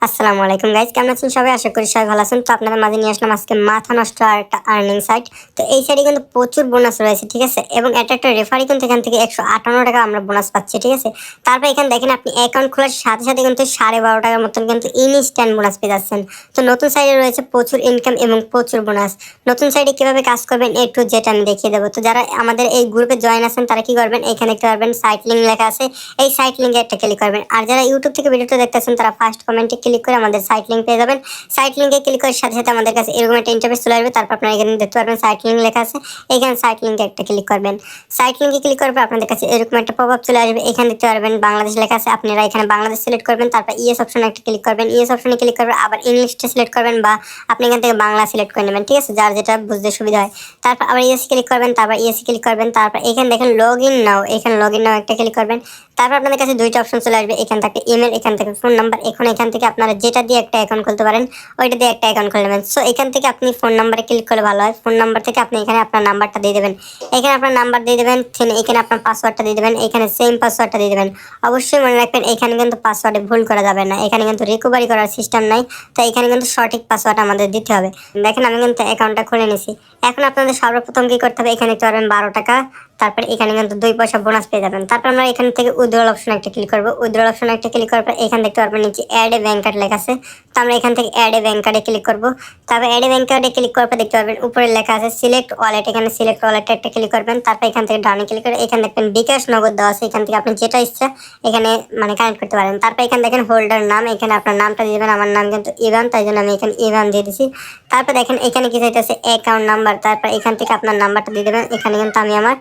আসসালামু আলাইকুম গাইজ, কেমন আছেন সবাই? আশা করি সবাই ভালো আছেন। তো আপনাদের মাঝে নিয়ে আসলাম আজকে মাথা নষ্ট আর একটা আর্নিং সাইট। তো এই সাইটে কিন্তু প্রচুর বোনাস রয়েছে, ঠিক আছে। এবং এটা একটা রেফারি কিন্তু এখান থেকে 158 টাকা আমরা বোনাস পাচ্ছি, ঠিক আছে। তারপর এখানে দেখেন আপনি অ্যাকাউন্ট খোলার সাথে সাথে কিন্তু 12.5 টাকার মতন কিন্তু ইনস্ট্যান্ট বোনাস পেয়ে যাচ্ছেন। তো নতুন সাইটে রয়েছে প্রচুর ইনকাম এবং প্রচুর বোনাস। নতুন সাইটে কিভাবে কাজ করবেন একটু যেটা আমি দেখিয়ে দেবো। তো যারা আমাদের এই গ্রুপে জয়েন আছেন তারা কি করবেন, এখানে দেখতে পারবেন সাইট লিঙ্ক লেখা আছে, এই সাইট লিঙ্কে একটা ক্লিক করবেন। আর যারা ইউটিউব থেকে ভিডিওটা দেখতেছেন তারা ফার্স্ট কমেন্টে ক্লিক করে আমাদের সাইট লিঙ্ক পেয়ে যাবেন। সাইট লিঙ্কে ক্লিক করার সাথে সাথে আমাদের কাছে এরকম একটা ইন্টারফেস চলে আসবে। তারপর আপনারা এখানে দেখতে পারবেন সাইট লিঙ্ক লেখা আছে, এখানে সাইট লিঙ্কে একটা ক্লিক করবেন। সাইট লিঙ্কে ক্লিক করার পর আপনাদের কাছে এরকম একটা পপআপ চলে আসবে। এখানে দেখতে পারবেন বাংলাদেশ লেখা আছে, আপনারা এখানে বাংলাদেশ সিলেক্ট করবেন। তারপর ইএস অপশনে একটা ক্লিক করবেন, ইএস অপশনে ক্লিক করবেন, আবার ইংলিশটা সিলেক্ট করবেন বা আপনি এখান থেকে বাংলা সিলেক্ট করে নেবেন, ঠিক আছে, যার যেটা বুঝতে সুবিধা হয়। তারপর আবার ইএস ক্লিক করবেন, তারপর ইএস ক্লিক করবেন। তারপর এখানে দেখেন লগ ইন নাও, এখানে লগ ইন নাও একটা ক্লিক করবেন। তারপর আপনাদের কাছে দুইটা অপশন চলে আসবে, এখান থেকে ইমেল, এখান থেকে ফোন নাম্বার। এখন এখান থেকে আপনারা যেটা দিয়ে একটা অ্যাকাউন্ট খুলতে পারেন ওইটা দিয়ে একটা অ্যাকাউন্ট খুলে নেবেন। সো এখান থেকে আপনি ফোন নাম্বারে ক্লিক করলে ভালো হয়। ফোন নাম্বার থেকে আপনি এখানে আপনার নাম্বারটা দিয়ে দেবেন, এখানে আপনার নাম্বার দিয়ে দেবেন, এখানে আপনার পাসওয়ার্ডটা দিয়ে দেবেন, এখানে সেম পাসওয়ার্ডটা দিয়ে দেবেন। অবশ্যই মনে রাখবেন এখানে কিন্তু পাসওয়ার্ডে ভুল করা যাবে না, এখানে কিন্তু রিকভারি করার সিস্টেম নাই। তো এখানে কিন্তু সঠিক পাসওয়ার্ড আমাদের দিতে হবে। দেখেন আমি কিন্তু অ্যাকাউন্টটা খুলে নিছি। এখন আপনাদের সর্বপ্রথম কি করতে হবে, এখানে দেখতে পারবেন 12 টাকা, তারপর এখানে কিন্তু 2 পয়সা বোনাস পেয়ে যাবেন। তারপর আমরা এখান থেকে উইথড্রল অপশন একটা ক্লিক করবো। উইথড্রল অপশন একটা ক্লিক করার পর এখানে দেখতে পারবেন নিচে অ্যাড এ ব্যাংক কার্ড লেখা আছে। তো আমরা এখান থেকে অ্যাড এ ব্যাংক কার্ডে ক্লিক করবো। তারপর অ্যাড এ ব্যাংক কার্ডে ক্লিক করার পর দেখতে পারবেন উপরে লেখা আছে সিলেক্ট ওয়ালেট, এখানে সিলেক্ট ওয়ালেটে একটা ক্লিক করবেন। তারপর এখান থেকে ডানে ক্লিক করে এখানে দেখবেন বিকাশ নগদ দেওয়া আছে, এখান থেকে আপনি যেটা ইচ্ছা এখানে মানে কানেক্ট করতে পারেন। তারপর এখানে দেখেন হোল্ডার নাম, এখানে আপনার নামটা দিয়ে দেবেন। আমার নাম কিন্তু ইভান, তাই জন্য আমি এখানে ইভান দিয়ে দিচ্ছি। তারপর দেখেন এখানে কি চাইতেছে অ্যাকাউন্ট নাম্বার, তারপর এখান থেকে আপনার নাম্বারটা দিয়ে দেবেন। এখানে কিন্তু আমি আমার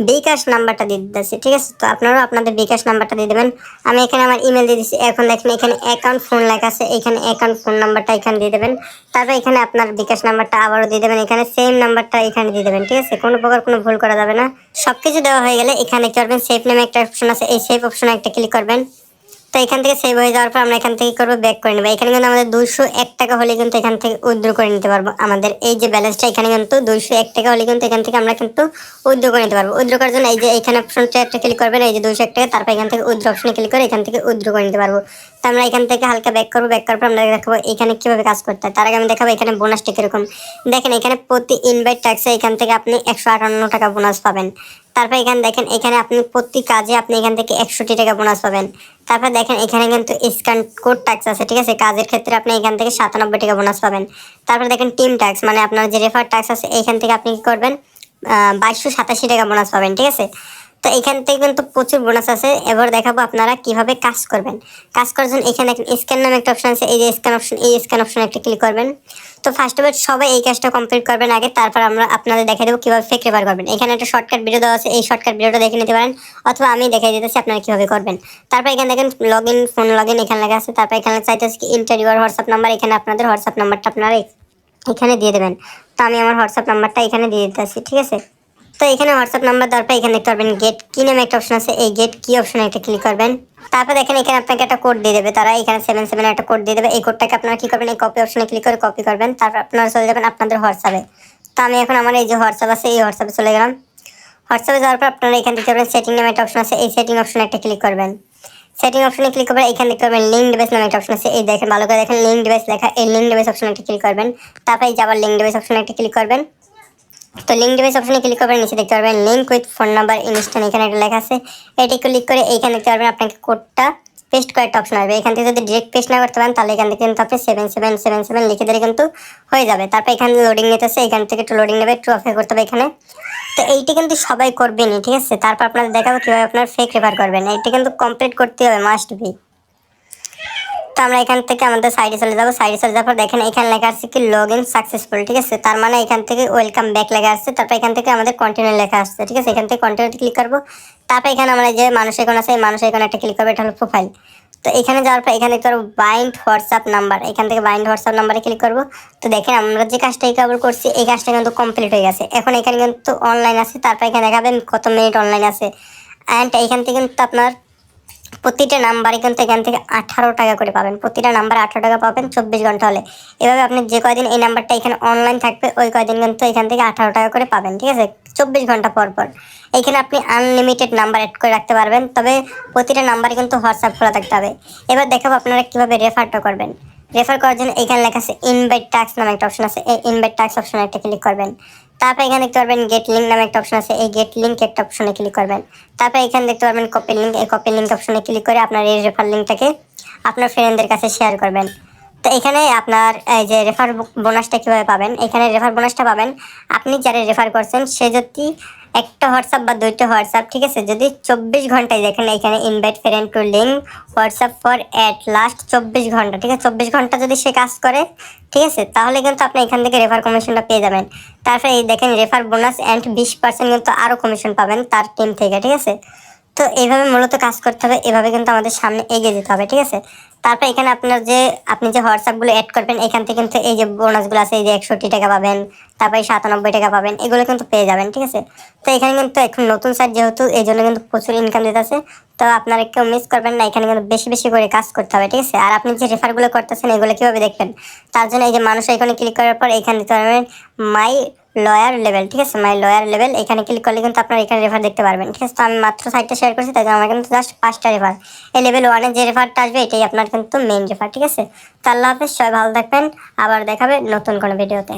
বিকাশ নাম্বারটা দিয়ে দিতেছি, ঠিক আছে। তো আপনারাও আপনাদের বিকাশ নাম্বারটা দিয়ে দেবেন। আমি এখানে আমার ইমেল দিয়ে দিচ্ছি। এখন দেখেন এখানে অ্যাকাউন্ট ফোন লেখা আছে, এখানে অ্যাকাউন্ট ফোন নাম্বারটা এখানে দিয়ে দেবেন। তারপর এখানে আপনার বিকাশ নাম্বারটা আবারও দিয়ে দেবেন, এখানে সেম নাম্বারটা এখানে দিয়ে দেবেন, ঠিক আছে। কোনো প্রকার কোনো ভুল করা যাবে না। সবকিছু দেওয়া হয়ে গেলে এখানে দেখতে পারবেন সেভ নামে একটা অপশন আছে, এই সেভ অপশনে একটা ক্লিক করবেন। তো এখান থেকে সেভ হয়ে যাওয়ার পর আমরা এখান থেকে করবো ব্যাক করে নেবো। এখানে কিন্তু আমাদের 201 টাকা হলে কিন্তু এখান থেকে উইথড্র করে নিতে পারবো। আমাদের এই যে ব্যালেন্সটা এখানে কিন্তু 201 টাকা হলে কিন্তু এখান থেকে আমরা কিন্তু উইথড্র করে নিতে পারবো। উইথড্র করার জন্য এই যে এখানে অপশনটা একটা ক্লিক করবেন, এই যে 201 টাকা, তারপর এখান থেকে উইথড্র অপশনে ক্লিক করে এখান থেকে উইথড্র করে নিতে পারবো। তো আমরা এখান থেকে হালকা ব্যাক করবো, ব্যাক করার পর আমরা দেখাবো এখানে কিভাবে কাজ করতে হয়। তার আগে আমি দেখাবো এখানে বোনাসটা কিরকম। দেখেন এখানে প্রতি ইনভাইট ট্যাক্সে এখান থেকে আপনি 158 টাকা বোনাস পাবেন। তারপর এখানে দেখেন এখানে আপনি প্রতি কাজে আপনি এখান থেকে 61 টাকা বোনাস পাবেন। তারপর দেখেন এখানে কিন্তু স্ক্যান কোড ট্যাক্স আছে, ঠিক আছে। কাজের ক্ষেত্রে আপনি এখান থেকে 97 টাকা বোনাস পাবেন। তারপর দেখেন টিম ট্যাক্স মানে আপনার যে রেফার ট্যাক্স আছে এইখান থেকে আপনি কি করবেন 2287 টাকা বোনাস পাবেন, ঠিক আছে। তো এখান থেকে কিন্তু প্রচুর বোনাস আছে। এবার দেখাবো আপনারা কিভাবে কাজ করবেন। কাজ করার জন্য এখানে স্ক্যান নামে একটা অপশন আছে, এই যে স্ক্যান অপশন, এই স্ক্যান অপশনে একটা ক্লিক করবেন। তো ফার্স্ট অফ অল সবাই এই কাজটা কমপ্লিট করবেন আগে, তারপর আমরা আপনাদের দেখাই দেবো কিভাবে ফেক রেফার করবেন। এখানে একটা শর্টকাট ভিডিও দেওয়া আছে, এই শর্টকাট ভিডিওটা দেখে নিতে পারেন, অথবা আমি দেখাই দিতেছি আপনারা কিভাবে করবেন। তারপর এখানে দেখেন log in, phone log in এখানে লেখা আছে। তারপর এখানে চাইতেছে কি ইন্টার ইউর হোয়াটসঅ্যাপ নাম্বার, এখানে আপনাদের হোয়াটসঅ্যাপ নাম্বারটা আপনারা এখানে দিয়ে দেবেন। তো আমি আমার হোয়াটসঅ্যাপ নাম্বারটা এখানে দিয়ে দিতেছি, ঠিক আছে। তো এখানে হোয়াটসঅ্যাপ নাম্বার দেওয়ার পর এখানে দেখতে পারবেন গেট কি নামে একটা অপশন আছে, এই গেট কি অপশনে একটা ক্লিক করবেন। তারপর দেখেন এখানে আপনাকে একটা কোড দিয়ে দেবে তারা, এখানে 77 একটা কোড দিয়ে দেবে। এই কোডটাকে আপনারা কি করবেন, এই কপি অপশনে ক্লিক করে কপি করবেন। তারপর আপনারা চলে যাবেন আপনাদের হোয়াটসঅ্যাপে। তো আমি এখন আমার এই যে হোয়াটসঅ্যাপ আছে এই হোয়াটসঅ্যাপে চলে গেলাম। হোয়াটসঅ্যাপে যাওয়ার পর আপনারা এখানে দেখতে পারবেন সেটিং নামে একটা অপশন আছে, এই সেটিং অপশনে একটা ক্লিক করবেন। সেটিং অপশনে ক্লিক করবেন, এখানে দেখতে পারবেন লিঙ্ক ডিভাইস নামে একটা অপশন আছে, এই দেখেন ভালো করে দেখেন লিঙ্ক ডিভাইস লেখা, এই লিঙ্ক ডিভাইস অপশনে একটা ক্লিক করবেন। তারপর এই যে আবার লিঙ্ক ডিভাইস অপশনে একটা ক্লিক করবেন। তো লিঙ্ক ডিভাইস অপশনে ক্লিক করবেন, নিচে দেখতে পারবেন link with phone number instant, এখানে একটা লেখা আছে, এটি ক্লিক করে এইখানে দেখতে পারবেন আপনাকে কোডটা পেস্ট করে একটা অপশন আসবে। এখান থেকে যদি ডিরেক্ট পেস্ট না করতে পারেন তাহলে এখান থেকে কিন্তু আপনি 7777 লিখে দিলে কিন্তু হয়ে যাবে। তারপর এখানে লোডিং নিতেছে, এখান থেকে একটু লোডিং নেবে, একটু অপেক্ষা করতে হবে এখানে। তো এইটি কিন্তু সবাই করবেনই, ঠিক আছে। তারপর আপনাদের দেখাবো কীভাবে আপনার ফেক রেফার করবেন, এইটি কিন্তু কমপ্লিট করতে হবে, মাস্ট বি। তো আমরা এখান থেকে আমাদের সাইডে চলে যাবো। সাইডে চলে যাওয়ার পর দেখেন এখানে লেখা আছে কি লগ ইন সাকসেসফুল, ঠিক আছে। তার মানে এখান থেকে ওয়েলকাম ব্যাক লেখা আসছে। তারপর এখান থেকে আমাদের কন্টিনিউ লেখা আসছে, ঠিক আছে। এখান থেকে কন্টিনিউতে ক্লিক করবো। তারপর এখানে আমরা যে মানুষ আইকন আছে এই মানুষ আইকনে একটা ক্লিক করবো, এটা হলো প্রোফাইল। তো এখানে যাওয়ার পর এখানে দেখতে পারবো বাইন্ড হোয়াটসঅ্যাপ নাম্বার, এখান থেকে বাইন্ড হোয়াটসঅ্যাপ নাম্বারে ক্লিক করবো। তো দেখেন আমরা যে কাজটা কভার করছি এই কাজটা কিন্তু কমপ্লিট হয়ে গেছে। এখন এখানে কিন্তু অনলাইন আছে, তারপর এখানে দেখাবেন কত মিনিট অনলাইন আছে। অ্যান্ড এইখান থেকে কিন্তু আপনার প্রতিটা নাম্বারে কিন্তু এখান থেকে 18 টাকা করে পাবেন, প্রতিটা নাম্বারে 18 টাকা পাবেন 24 ঘন্টা হলে। এভাবে আপনি যে কয়দিন এই নাম্বারটা এখানে অনলাইন থাকবে ওই কয়দিন কিন্তু এখান থেকে 18 টাকা করে পাবেন, ঠিক আছে, 24 ঘন্টা পর পর। এখানে আপনি আনলিমিটেড নাম্বার অ্যাড করে রাখতে পারবেন, তবে প্রতিটা নাম্বারে কিন্তু হোয়াটসঅ্যাপ খোলা থাকতে হবে। এবার দেখাবো আপনারা কীভাবে রেফারটা করবেন। রেফার করার জন্য এখানে লেখা আছে ইনভাইট টাস্ক নামে একটা অপশন আছে, এই ইনভাইট টাস্ক অপশনে একটা ক্লিক করবেন। তারপর এখানে দেখতে পারবেন গেট লিঙ্ক নামে একটা অপশন আছে, এই গেট লিঙ্ক একটা অপশনে ক্লিক করবেন। তারপর এখানে দেখতে পারবেন কপি লিঙ্ক, এই কপি লিঙ্ক অপশনে ক্লিক করে আপনার এই রেফার লিঙ্কটাকে আপনার ফ্রেন্ডদের কাছে শেয়ার করবেন। তো এখানে আপনার এই যে রেফার বোনাসটা কীভাবে পাবেন, এখানে রেফার বোনাসটা পাবেন আপনি যারা রেফার করছেন সে যদি একটা হোয়াটসঅ্যাপ বা দুইটা হোয়াটসঅ্যাপ, ঠিক আছে, যদি 24 ঘন্টায় দেখেন এখানে invite friend two link WhatsApp for at last 24 ঘন্টা, ঠিক আছে, 24 ঘন্টা যদি সে কাজ করে, ঠিক আছে, তাহলে কিন্তু আপনি এখান থেকে রেফার কমিশনটা পেয়ে যাবেন। তারপরে এই দেখেন রেফার বোনাস অ্যান্ড 20% কিন্তু আরও কমিশন পাবেন তার টিম থেকে, ঠিক আছে। তো এইভাবে মূলত কাজ করতে হবে, এভাবে কিন্তু আমাদের সামনে এগিয়ে যেতে হবে, ঠিক আছে। তারপর এখানে আপনি যে হোয়াটসঅ্যাপগুলো অ্যাড করবেন এখান থেকে কিন্তু এই যে বোনাসগুলো আছে, এই যে 61 টাকা পাবেন, তারপরে 97 টাকা পাবেন, এগুলো কিন্তু পেয়ে যাবেন, ঠিক আছে। তো এখানে কিন্তু এখন নতুন সাইট যেহেতু এই জন্য কিন্তু প্রচুর ইনকাম দিতেছে, তো আপনারা কেউ মিস করবেন না, এখানে কিন্তু বেশি বেশি করে কাজ করতে হবে, ঠিক আছে। আর আপনি যে রেফারগুলো করতেছেন এগুলো কীভাবে দেখবেন, তার জন্য এই যে মানুষ এখানে ক্লিক করার পর এখানে দিতে পারবেন মাই লয়ার লেভেল, ঠিক আছে, মাই লয়ার লেভেল, এখানে ক্লিক করলে কিন্তু আপনারা এখানে রেফার দেখতে পারবেন, ঠিক আছে। তো আমি মাত্র সাইটটা শেয়ার করছি, তাই জন্য আমার কিন্তু জাস্ট 5টা রেফার, এই লেভেল 1-এ যে রেফারটা আসবে এটাই আপনার কিন্তু মেইন রেফার, ঠিক আছে। তো আল্লাহ হাফেজ, সবাই ভালো থাকবেন, আবার দেখাবে নতুন কোনো ভিডিওতে।